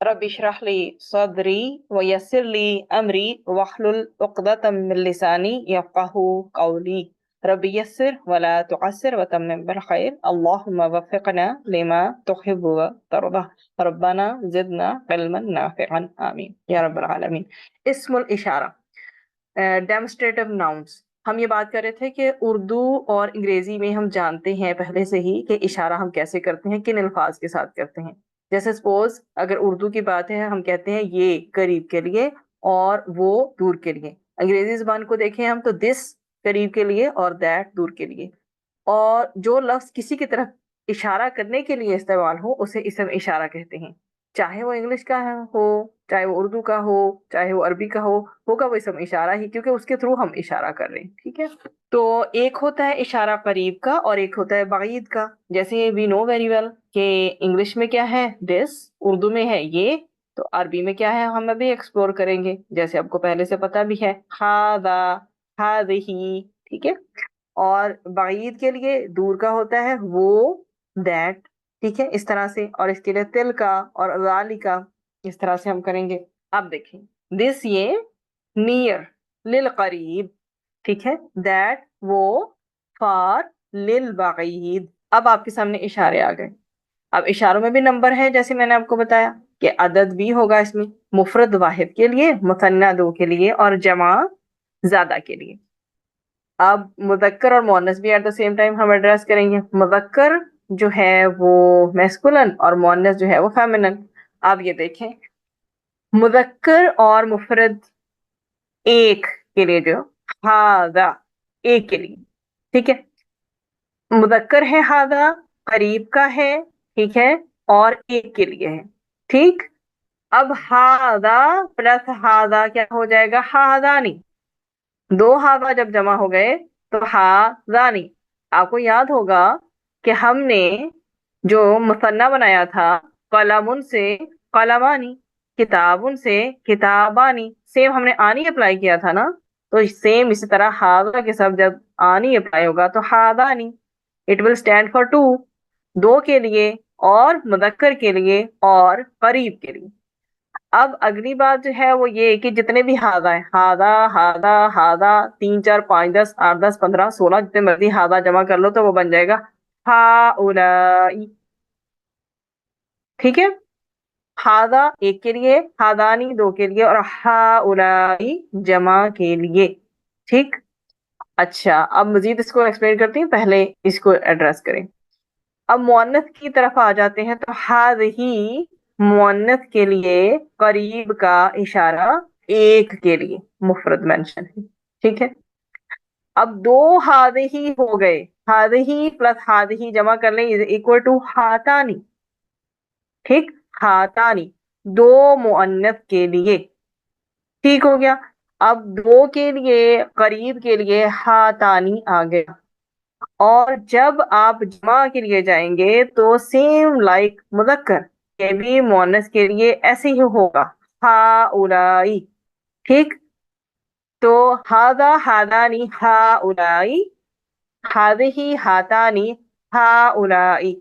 रब इशरह ली सदरी व यस्सिर ली अमरी वहलुल उक़दतम मिन लिसानी यफ़क़हू क़ौली रब यस्सिर वला तुअस्सिर व तम्मिम बिल खैर अल्लाहुम्मा वफ़्फ़िक़ना लिमा तुहिब्बु व तर्दा रब्बना ज़िदना इल्मन नाफ़िअन आमीन या रब्बल आलमीन। इस्मुल इशारा, डेमोस्ट्रेटिव नाउन्स। हम ये बात कर रहे थे कि उर्दू और अंग्रेजी में हम जानते हैं पहले से ही कि इशारा हम कैसे करते हैं, किन अल्फाज के साथ करते हैं। जैसे सपोज अगर उर्दू की बात है, हम कहते हैं ये करीब के लिए और वो दूर के लिए। अंग्रेजी जुबान को देखें हम तो दिस करीब के लिए और दैट दूर के लिए। और जो लफ्ज किसी की तरफ इशारा करने के लिए इस्तेमाल हो उसे इसम इशारा कहते हैं। चाहे वो इंग्लिश का हो, चाहे वो उर्दू का हो, चाहे वो अरबी का हो, होगा वो इसम इशारा ही, क्योंकि उसके थ्रू हम इशारा कर रहे हैं। ठीक है, तो एक होता है इशारा करीब का और एक होता है बाईद का। जैसे वी नो वेरी वेल कि इंग्लिश में क्या है दिस, उर्दू में है ये, तो अरबी में क्या है हम अभी एक्सप्लोर करेंगे। जैसे आपको पहले से पता भी है हादा, हादिही। ठीक है, और बाईद के लिए दूर का होता है वो, दैट। ठीक है, इस तरह से। और इसके लिए तिल का और ज़ालिका, इस तरह से हम करेंगे। अब देखें दिस, ये नियर, लिल करीब। ठीक है, दैट वो, फार, लिल बाईद। अब आपके सामने इशारे आ गए। अब इशारों में भी नंबर है, जैसे मैंने आपको बताया कि अदद भी होगा इसमें, मुफरद वाहिद के लिए, मुसन्ना दो के लिए और जमा ज्यादा के लिए। अब मुदक्कर और मोनस भी एट द सेम टाइम हम एड्रेस करेंगे। मुदक्कर जो है वो मैस्कुलन और मोनस जो है वो फेमिनन। अब ये देखें मुदक्कर और मुफरद एक के लिए जो हादा, एक के लिए। ठीक है, मुदक्कर है हादा, करीब का है, ठीक है, और एक के लिए है। ठीक, अब हादा प्लस हादा क्या हो जाएगा, हादानी। दो हादा जब जमा हो गए तो हादानी। आपको याद होगा कि हमने जो मुसन्ना बनाया था, कलमुन से कलमानी, किताबुन से किताबानी, सेम हमने आनी अप्लाई किया था ना। तो सेम इसी तरह हादा के सब जब आनी अप्लाई होगा तो हादानी, it will stand for two, दो के लिए और मुदक्कर के लिए और करीब के लिए। अब अगली बात जो है वो ये कि जितने भी हादा है, हादा हादा हादा, 3 4 5 10 8 10 15 16, जितने मर्जी हादा जमा कर लो तो वो बन जाएगा हाउलाई। ठीक है, हादा एक के लिए, हादानी दो के लिए और हाउलाई जमा के लिए। ठीक, अच्छा अब मजीद इसको एक्सप्लेन करती हूँ, पहले इसको एड्रेस करें। अब मुअन्नस की तरफ आ जाते हैं तो हाज़ही मुअन्नस के लिए करीब का इशारा, एक के लिए मुफरद मेंशन है। ठीक है, अब दो हाज़ही हो गए, हाज़ही प्लस हाज़ही जमा कर लें इज इक्वल टू हातानी। ठीक, हातानी दो मुअन्नस के लिए। ठीक हो गया, अब दो के लिए करीब के लिए हातानी आ गया। और जब आप जमा के लिए जाएंगे तो सेम लाइक मुदक्कर के भी मोनस के लिए ऐसे ही होगा, हाउलाई। ठीक, तो हादा हादानी हाउलाई, हादिही हातानी हाउलाई।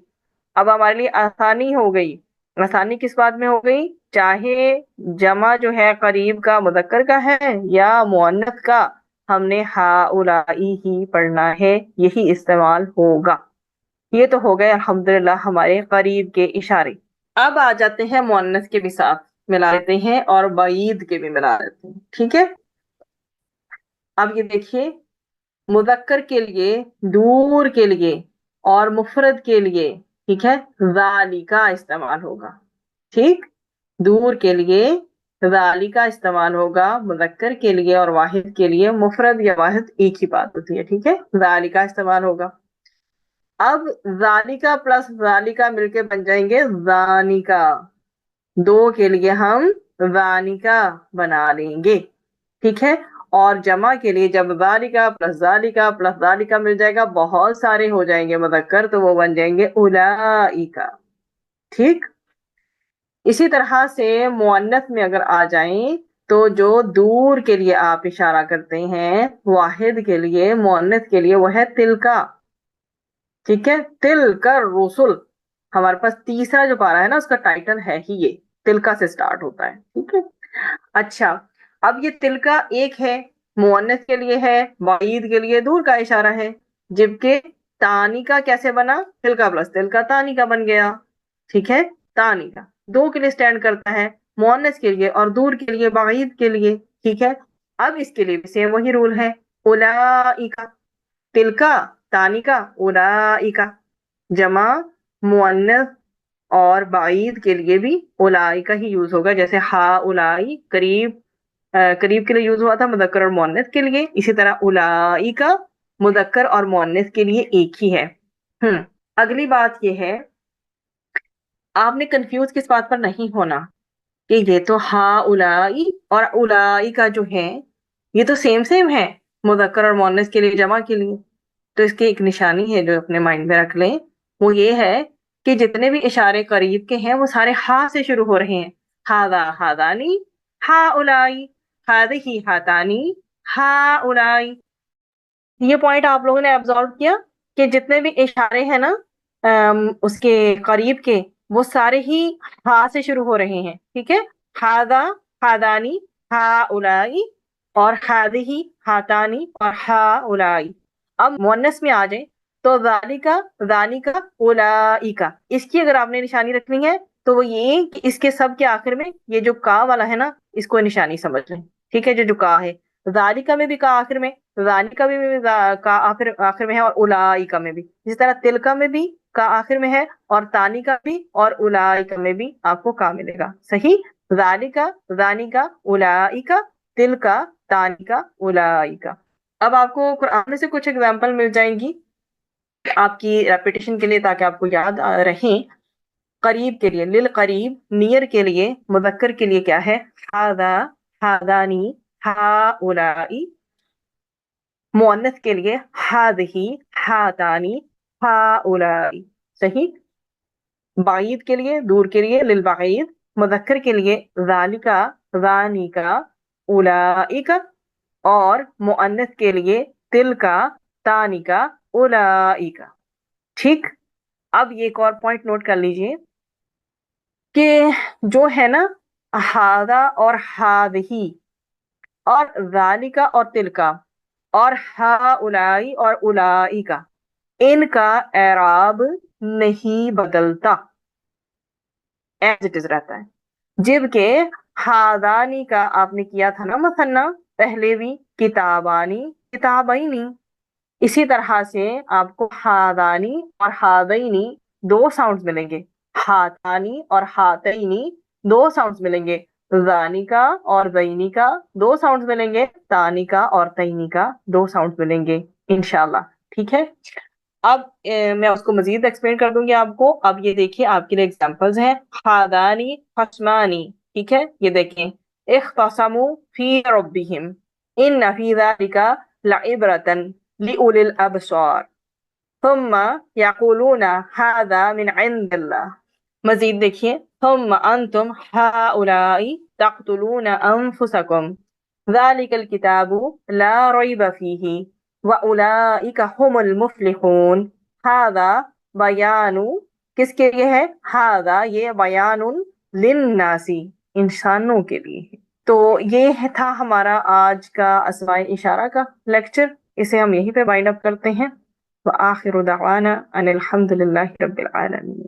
अब हमारे लिए आसानी हो गई। आसानी किस बात में हो गई, चाहे जमा जो है करीब का मुदक्कर का है या मुअन्नस का, हमने हाउलाई ही पढ़ना है, यही इस्तेमाल होगा। ये तो हो गए अल्हम्दुलिल्लाह हमारे करीब के इशारे। अब आ जाते हैं मुअन्नस के भी साथ मिला लेते हैं और बईद के भी मिला लेते हैं। ठीक है, अब ये देखिए मुदक्कर के लिए, दूर के लिए और मुफरद के लिए, ठीक है, जालिका इस्तेमाल होगा। ठीक, दूर के लिए जालिका इस्तेमाल होगा, मुदक्कर के लिए और वाहिद के लिए, मुफरद या वाहिद एक ही बात होती है। ठीक है, जालिका इस्तेमाल होगा। अब जालिका प्लस जालिका मिलके बन जाएंगे जानिका, दो के लिए हम जानिका बना लेंगे। ठीक है, और जमा के लिए जब जालिका प्लस जालिका मिल जाएगा, बहुत सारे हो जाएंगे मुदक्कर, तो वो बन जाएंगे उलाइका। ठीक, इसी तरह से मुअन्नस में अगर आ जाएं तो जो दूर के लिए आप इशारा करते हैं वाहिद के लिए, मुअन्नस के लिए, वो है तिलका। ठीक है, तिल कर रसुल, हमारे पास तीसरा जो पारा है ना उसका टाइटल है ही ये। تلکا سے سٹارٹ ہوتا ہے. ٹھیک ہے. اچھا اب یہ تلکا ایک ہے، مؤنث کے لیے ہے، بعید کے لیے دور کا اشارہ ہے، جبکہ تانی کا کیسے بنا؟ تلکا پلس تلکا تانی کا بن گیا. ٹھیک ہے. تانی کا دو کے لیے سٹینڈ کرتا ہے، مؤنث کے لیے اور دور کے لیے بعید کے لیے. ٹھیک ہے. اب اس کے لیے بھی سیم وہی رول ہے، اولائکا تلکا تانی کا اولائکا، جمع مؤنث اور بعید کے لیے بھی اولائکا ہی یوز ہوگا. جیسے ہا اولائی قریب قریب کے لیے یوز ہوا تھا مذکر اور مؤنث کے لیے، اسی طرح اولائکا مذکر اور مؤنث کے لیے ایک ہی ہے. اگلی بات یہ ہے، آپ نے کنفیوز کس بات پر نہیں ہونا کہ یہ تو ہا اولائی اور اولائی کا جو ہے یہ تو سیم سیم ہے مذکر اور مؤنث کے لیے جمع کے لیے. تو اس کی ایک نشانی ہے جو اپنے مائنڈ میں رکھ لیں، وہ یہ ہے کہ جتنے بھی اشارے قریب کے ہیں وہ سارے ہا سے شروع ہو رہے ہیں. ہاذا ہاذانی، ہا اولائی، ہذہ ہاتانی، ہا اولائی. یہ پوائنٹ آپ لوگوں نے ابزرو کیا کہ جتنے بھی اشارے ہیں نا اس کے قریب کے، وہ سارے ہی ہا سے شروع ہو رہے ہیں. ٹھیک ہے. ہاذا ہاذانی، ہا اولائی، اور ہذہ ہاتانی اور ہا اولائی. اب مؤنث میں آ جائیں تو ذالکا ذالکا اولائکا، اس کی اگر آپ نے نشانی رکھنی ہے تو وہ یہ کہ اس کے سب کے آخر میں یہ جو کا والا ہے نا اس کو نشانی سمجھ لیں. ٹھیک ہے. جو کا ہے، ذالکا میں بھی کا آخر میں، ذالکا میں بھی کا آخر میں ہے، اور اولائکا میں بھی. اسی طرح تلکا میں بھی کا آخر میں ہے، اور تانی کا بھی، اور اولائکا میں بھی آپ کو کا ملے گا. صحیح. ذالکا ذالکا اولائکا، تلکا تانکا اولائکا. اب آپ کو قرآن سے کچھ ایگزامپل مل جائیں گی آپ کی ریپیٹیشن کے لیے تاکہ آپ کو یاد رہیں. قریب کے لیے للقریب، نیئر کے لیے مذکر کے لیے کیا ہے؟ ہاذا ہاذانی، ہا اولائی. مؤنث کے لیے ہذہ ہاتانی، ہا اولائی. صحیح. بعید کے لیے دور کے لیے للبعید، مذکر کے لیے ذالکا ذانیکا اولائکا، اور مؤنث کے لیے تلکا تانکا اولائکا. ٹھیک. اب یہ ایک اور پوائنٹ نوٹ کر لیجئے کہ جو ہے نا ہاذا اور ہذہ اور ذالکا اور تلکا اور ہا اولائی اور اولائکا، ان کا اعراب نہیں بدلتا، ایز اٹ از رہتا ہے. جبکہ ہاذانی کا آپ نے کیا تھا نا مثنیٰ پہلے بھی، کتابانی کتابینی، اسی طرح سے آپ کو ہاذانی اور ہاذینی دو ساؤنڈز ملیں گے، ہاتانی اور ہاتینی دو ساؤنڈز ملیں گے، زانی کا اور زینی کا دو ساؤنڈز ملیں گے، تانی کا اور تینی کا دو ساؤنڈز ملیں گے انشاءاللہ. ٹھیک ہے. اب میں اس کو مزید ایکسپلین کر دوں گی آپ کو. اب یہ دیکھیے آپ کے لیے ایگزامپلز ہیں. ہادانی خصمانی. ٹھیک ہے. یہ دیکھیں، اختصموا فی ربہم ان فی ذلک لعبرۃ لأولی الابصار ثم یقولون ھذا من عند اللہ. مزید دیکھیے، ثم انتم ہؤلاء تقتلون انفسکم ذلک الکتاب لا ریب فیہ وَأُولَئِكَ هُمُ الْمُفْلِحُونَ. ہذا بیان کس کے لیے ہے؟ ہذا یہ بیان للناس، انسانوں کے لیے ہے. تو یہ تھا ہمارا آج کا اسماء اشارہ کا لیکچر. اسے ہم یہیں پہ وائنڈ اپ کرتے ہیں. وآخر دعوانا ان الحمد للہ رب العالمین.